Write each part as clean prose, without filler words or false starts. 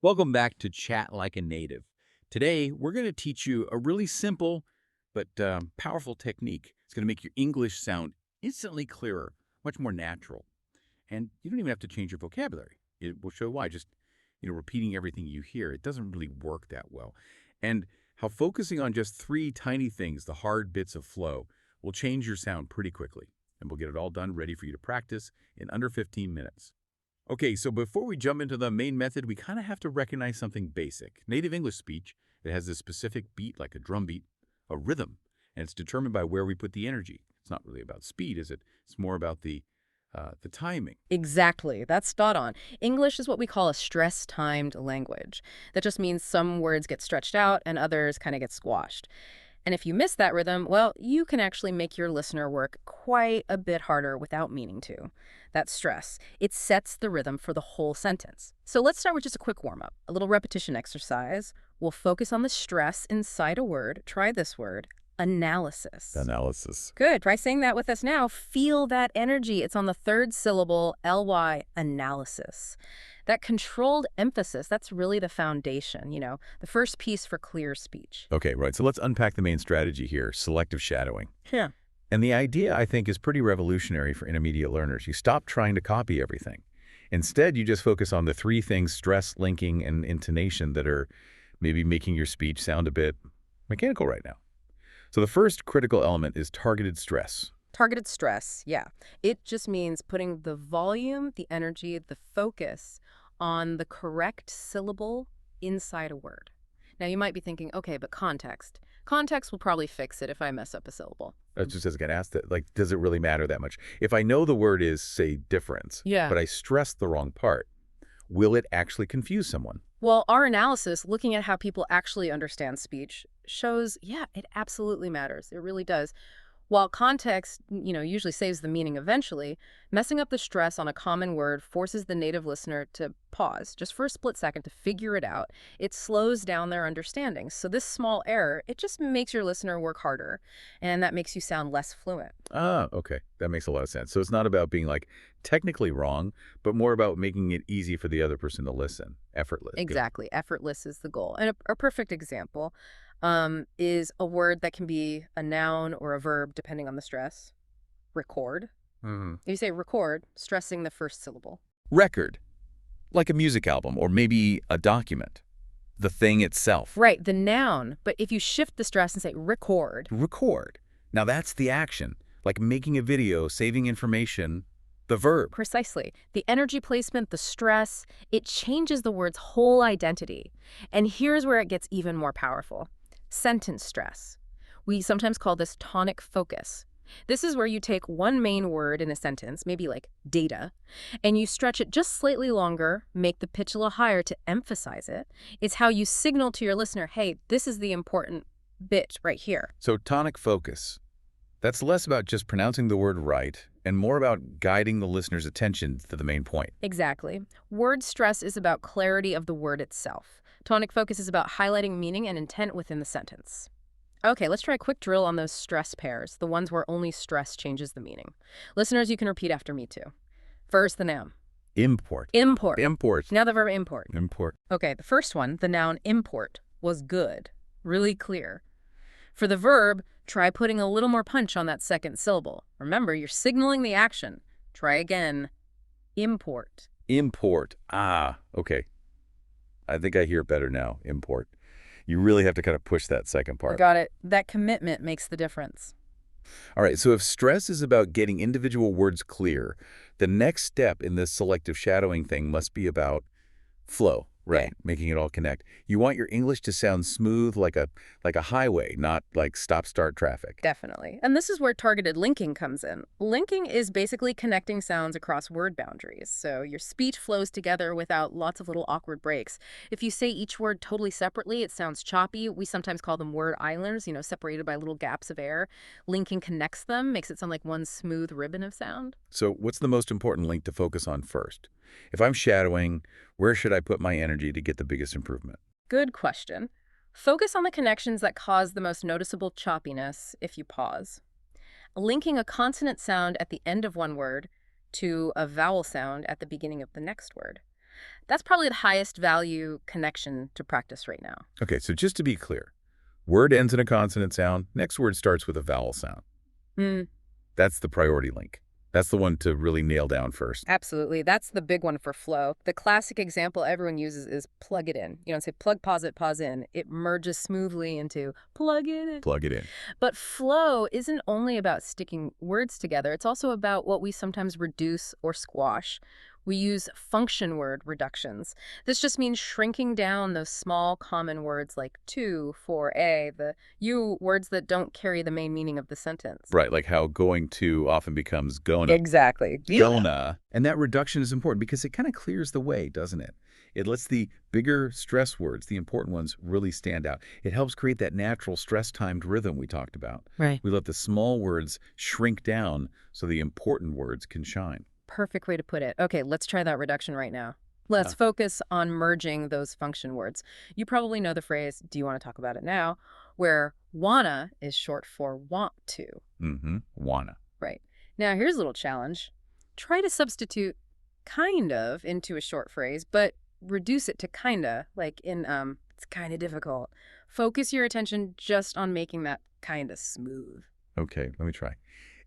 Welcome back to Chat Like a Native. Today, we're going to teach you a really simple but powerful technique. It's going to make your English sound instantly clearer, much more natural. And you don't even have to change your vocabulary. It will show why. Just, repeating everything you hear, it doesn't really work that well. And how focusing on just three tiny things, the hard bits of flow, will change your sound pretty quickly. And we'll get it all done ready for you to practice in under 15 minutes. Okay, so before we jump into the main method, we kind of have to recognize something basic. Native English speech, it has this specific beat, like a drum beat, a rhythm, and it's determined by where we put the energy. It's not really about speed, is it? It's more about the timing. Exactly. That's spot on. English is what we call a stress-timed language. That just means some words get stretched out and others kind of get squashed. And if you miss that rhythm, well, you can actually make your listener work quite a bit harder without meaning to. That stress, it sets the rhythm for the whole sentence. So let's start with just a quick warm-up, a little repetition exercise. We'll focus on the stress inside a word. Try this word, analysis. Analysis. Good. Try saying that with us now. Feel that energy. It's on the third syllable, ly, analysis. That controlled emphasis, that's really the foundation, the first piece for clear speech. Okay, right. So let's unpack the main strategy here, selective shadowing. Yeah. And the idea, I think, is pretty revolutionary for intermediate learners. You stop trying to copy everything. Instead, you just focus on the three things, stress, linking, and intonation, that are maybe making your speech sound a bit mechanical right now. So the first critical element is targeted stress. Targeted stress, yeah. It just means putting the volume, the energy, the focus on the correct syllable inside a word. Now, you might be thinking, okay, but context. Context will probably fix it if I mess up a syllable. I just as I get asked that, does it really matter that much? If I know the word is, say, difference, Yeah. but I stress the wrong part, will it actually confuse someone? Well, our analysis, looking at how people actually understand speech, shows, yeah, it absolutely matters. It really does. While context, usually saves the meaning eventually, messing up the stress on a common word forces the native listener to pause just for a split second to figure it out. It slows down their understanding. So this small error, it just makes your listener work harder, and that makes you sound less fluent. Ah, okay. That makes a lot of sense. So it's not about being, technically wrong, but more about making it easy for the other person to listen. Effortless. Good. Exactly. Effortless is the goal. And a perfect example is a word that can be a noun or a verb, depending on the stress. Record. Mm-hmm. If you say record, stressing the first syllable. Record, like a music album or maybe a document. The thing itself. Right, the noun. But if you shift the stress and say record. Record. Now that's the action, like making a video, saving information. The verb. Precisely. The energy placement, the stress, it changes the word's whole identity. And here's where it gets even more powerful. Sentence stress. We sometimes call this tonic focus. This is where you take one main word in a sentence, maybe like data, and you stretch it just slightly longer, make the pitch a little higher to emphasize it. It's how you signal to your listener, hey, this is the important bit right here. So tonic focus. That's less about just pronouncing the word right and more about guiding the listener's attention to the main point. Exactly. Word stress is about clarity of the word itself. Tonic focus is about highlighting meaning and intent within the sentence. Okay, let's try a quick drill on those stress pairs, the ones where only stress changes the meaning. Listeners, you can repeat after me too. First, the noun. Import. Import. Import. Now the verb import. Import. Okay, the first one, the noun import, was good. Really clear. For the verb, try putting a little more punch on that second syllable. Remember, you're signaling the action. Try again. Import. Import. Ah, okay. I think I hear it better now. Import. You really have to kind of push that second part. Got it. That commitment makes the difference. All right, so if stress is about getting individual words clear, the next step in this selective shadowing thing must be about flow, right? Okay. Making it all connect. You want your English to sound smooth like a highway, not like stop-start traffic. Definitely. And this is where targeted linking comes in. Linking is basically connecting sounds across word boundaries. So your speech flows together without lots of little awkward breaks. If you say each word totally separately, it sounds choppy. We sometimes call them word islands, separated by little gaps of air. Linking connects them, makes it sound like one smooth ribbon of sound. So what's the most important link to focus on first? If I'm shadowing, where should I put my energy to get the biggest improvement? Good question. Focus on the connections that cause the most noticeable choppiness if you pause. Linking a consonant sound at the end of one word to a vowel sound at the beginning of the next word. That's probably the highest value connection to practice right now. Okay, so just to be clear, word ends in a consonant sound, next word starts with a vowel sound. Mm, That's the priority link. That's the one to really nail down first. absolutely. That's the big one for flow. The classic example everyone uses is plug it in. You don't say plug, pause it, pause in. It merges smoothly into plug it in. Plug it in. But flow isn't only about sticking words together. It's also about what we sometimes reduce or squash. We use function word reductions. This just means shrinking down those small common words like to, for, the you words that don't carry the main meaning of the sentence. Right, like how going to often becomes gonna. Exactly. Gonna. And that reduction is important because it kind of clears the way, doesn't it? It lets the bigger stress words, the important ones, really stand out. It helps create that natural stress-timed rhythm we talked about. Right. We let the small words shrink down so the important words can shine. Perfect way to put it. Okay, let's try that reduction right now. Let's focus on merging those function words. You probably know the phrase, do you want to talk about it now? Where wanna is short for want to. Wanna. Right. Now, here's a little challenge. Try to substitute kind of into a short phrase, but reduce it to kinda, like in, it's kind of difficult. Focus your attention just on making that kind of smooth. Okay, let me try.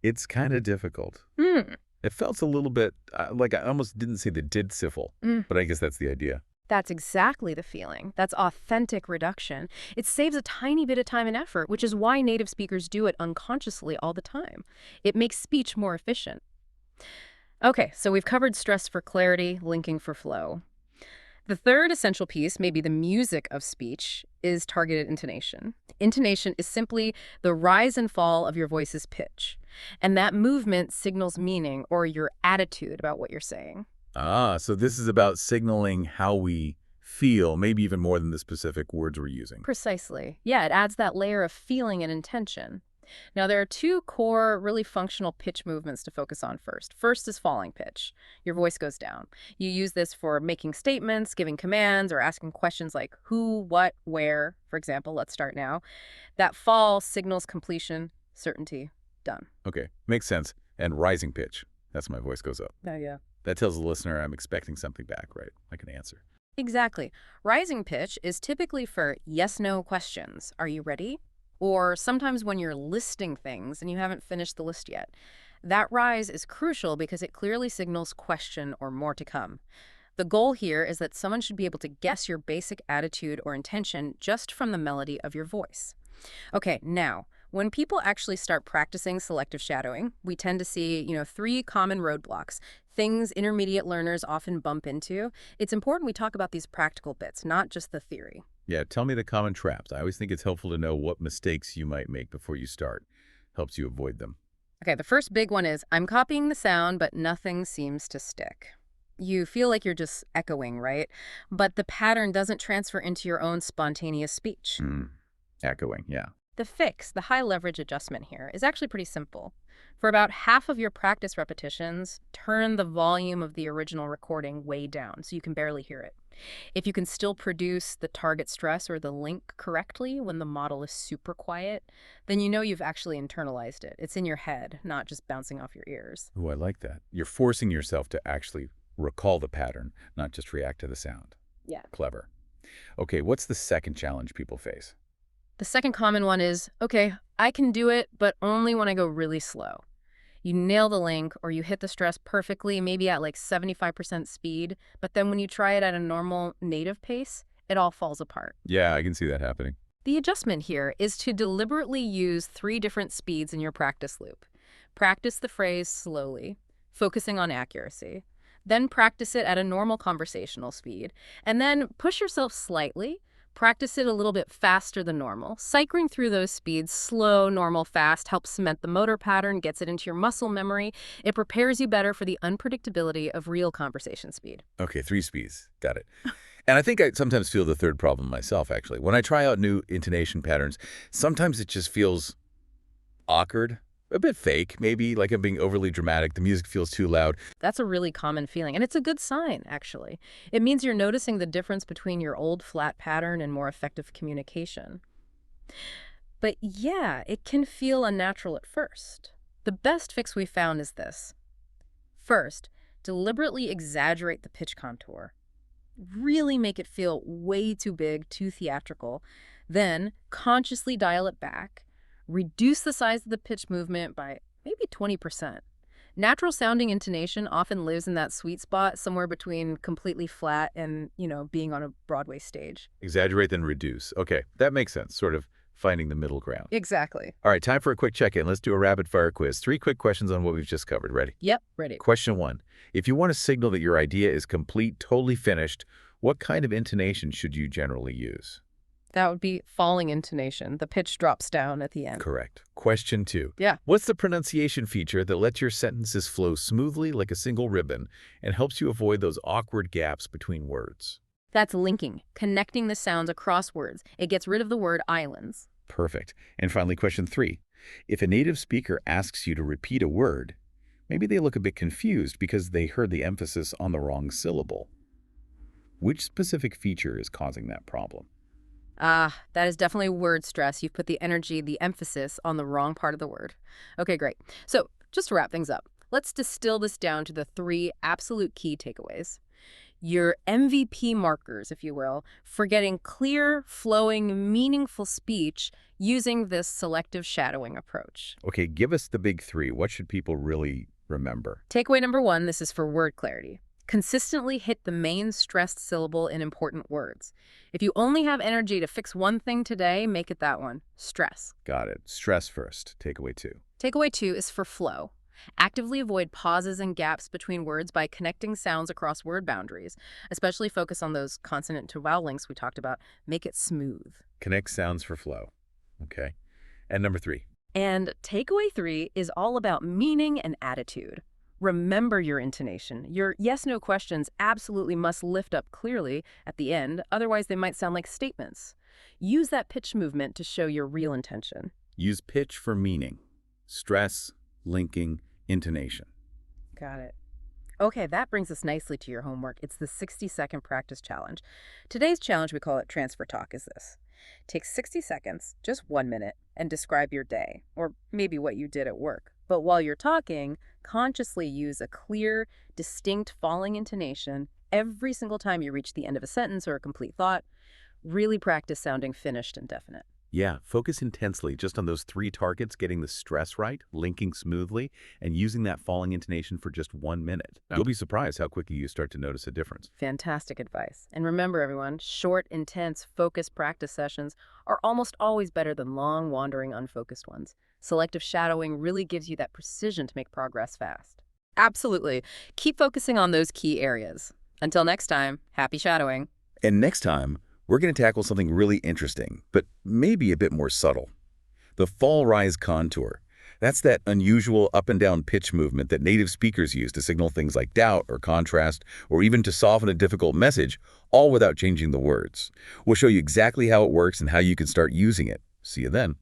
It's kind of difficult. Hmm. It felt a little bit like I almost didn't say the did siffle, but I guess that's the idea. That's exactly the feeling. That's authentic reduction. It saves a tiny bit of time and effort, which is why native speakers do it unconsciously all the time. It makes speech more efficient. Okay, so we've covered stress for clarity, linking for flow. The third essential piece, maybe the music of speech, is targeted intonation. Intonation is simply the rise and fall of your voice's pitch. And that movement signals meaning or your attitude about what you're saying. Ah, so this is about signaling how we feel, maybe even more than the specific words we're using. Precisely. Yeah, it adds that layer of feeling and intention. Now, there are two core, really functional pitch movements to focus on first. First is falling pitch. Your voice goes down. You use this for making statements, giving commands, or asking questions like who, what, where, for example. Let's start now. That fall signals completion, certainty, done. Okay, makes sense. And rising pitch. That's my voice goes up. Oh, yeah. That tells the listener I'm expecting something back, right? Like an answer. Exactly. Rising pitch is typically for yes-no questions. Are you ready? Or sometimes when you're listing things and you haven't finished the list yet. That rise is crucial because it clearly signals question or more to come. The goal here is that someone should be able to guess your basic attitude or intention just from the melody of your voice. Okay, now, when people actually start practicing selective shadowing, we tend to see, three common roadblocks, things intermediate learners often bump into. It's important we talk about these practical bits, not just the theory. Yeah, tell me the common traps. I always think it's helpful to know what mistakes you might make before you start. Helps you avoid them. Okay, the first big one is I'm copying the sound, but nothing seems to stick. You feel like you're just echoing, right? But the pattern doesn't transfer into your own spontaneous speech. Echoing, yeah. The fix, the high leverage adjustment here, is actually pretty simple. For about half of your practice repetitions, turn the volume of the original recording way down so you can barely hear it. If you can still produce the target stress or the link correctly when the model is super quiet, then you know you've actually internalized it. It's in your head, not just bouncing off your ears. Oh, I like that. You're forcing yourself to actually recall the pattern, not just react to the sound. Yeah. Clever. Okay, what's the second challenge people face? The second common one is, okay, I can do it, but only when I go really slow. You nail the link or you hit the stress perfectly, maybe at like 75% speed, but then when you try it at a normal native pace, it all falls apart. Yeah, I can see that happening. The adjustment here is to deliberately use 3 different speeds in your practice loop. Practice the phrase slowly, focusing on accuracy. Then practice it at a normal conversational speed. And then push yourself slightly. Practice it a little bit faster than normal. Cycling through those speeds, slow, normal, fast, helps cement the motor pattern, gets it into your muscle memory. It prepares you better for the unpredictability of real conversation speed. Okay, 3 speeds. Got it. And I think I sometimes feel the third problem myself, actually. When I try out new intonation patterns, sometimes it just feels awkward, a bit fake, maybe like I'm being overly dramatic. The music feels too loud. That's a really common feeling, and it's a good sign, actually. It means you're noticing the difference between your old flat pattern and more effective communication. But yeah, it can feel unnatural at first. The best fix we found is this. First, deliberately exaggerate the pitch contour. Really make it feel way too big, too theatrical. Then consciously dial it back. Reduce the size of the pitch movement by maybe 20%. Natural sounding intonation often lives in that sweet spot somewhere between completely flat and, being on a Broadway stage. Exaggerate, then reduce. Okay, that makes sense. Sort of finding the middle ground. Exactly. All right, time for a quick check-in. Let's do a rapid-fire quiz. 3 quick questions on what we've just covered. Ready? Yep, ready. Question 1. If you want to signal that your idea is complete, totally finished, what kind of intonation should you generally use? That would be falling intonation. The pitch drops down at the end. Correct. Question 2. Yeah. What's the pronunciation feature that lets your sentences flow smoothly like a single ribbon and helps you avoid those awkward gaps between words? That's linking, connecting the sounds across words. It gets rid of the word islands. Perfect. And finally, question 3. If a native speaker asks you to repeat a word, maybe they look a bit confused because they heard the emphasis on the wrong syllable. Which specific feature is causing that problem? That is definitely word stress. You've put the energy, the emphasis on the wrong part of the word. Okay, great. So just to wrap things up, let's distill this down to the 3 absolute key takeaways. Your MVP markers, if you will, for getting clear, flowing, meaningful speech using this selective shadowing approach. Okay, give us the big 3. What should people really remember? Takeaway number 1, this is for word clarity. Consistently hit the main stressed syllable in important words. If you only have energy to fix one thing today, make it that one. Stress. Got it. Stress first. Takeaway 2. Takeaway 2 is for flow. Actively avoid pauses and gaps between words by connecting sounds across word boundaries. Especially focus on those consonant to vowel links we talked about. Make it smooth. Connect sounds for flow. Okay. And number 3. And takeaway 3 is all about meaning and attitude. Remember your intonation. Your yes-no questions absolutely must lift up clearly at the end, otherwise they might sound like statements. Use that pitch movement to show your real intention. Use pitch for meaning. Stress, linking, intonation. Got it. Okay, that brings us nicely to your homework. It's the 60-second practice challenge. Today's challenge, we call it transfer talk, is this. Take 60 seconds, just 1 minute, and describe your day, or maybe what you did at work. But while you're talking, consciously use a clear, distinct falling intonation every single time you reach the end of a sentence or a complete thought. Really practice sounding finished and definite. Yeah, focus intensely just on those 3 targets, getting the stress right, linking smoothly, and using that falling intonation for just 1 minute. You'll be surprised how quickly you start to notice a difference. Fantastic advice. And remember, everyone, short, intense, focused practice sessions are almost always better than long, wandering, unfocused ones. Selective shadowing really gives you that precision to make progress fast. Absolutely. Keep focusing on those key areas. Until next time, happy shadowing. And next time, we're going to tackle something really interesting, but maybe a bit more subtle. The fall-rise contour. That's that unusual up and down pitch movement that native speakers use to signal things like doubt or contrast, or even to soften a difficult message, all without changing the words. We'll show you exactly how it works and how you can start using it. See you then.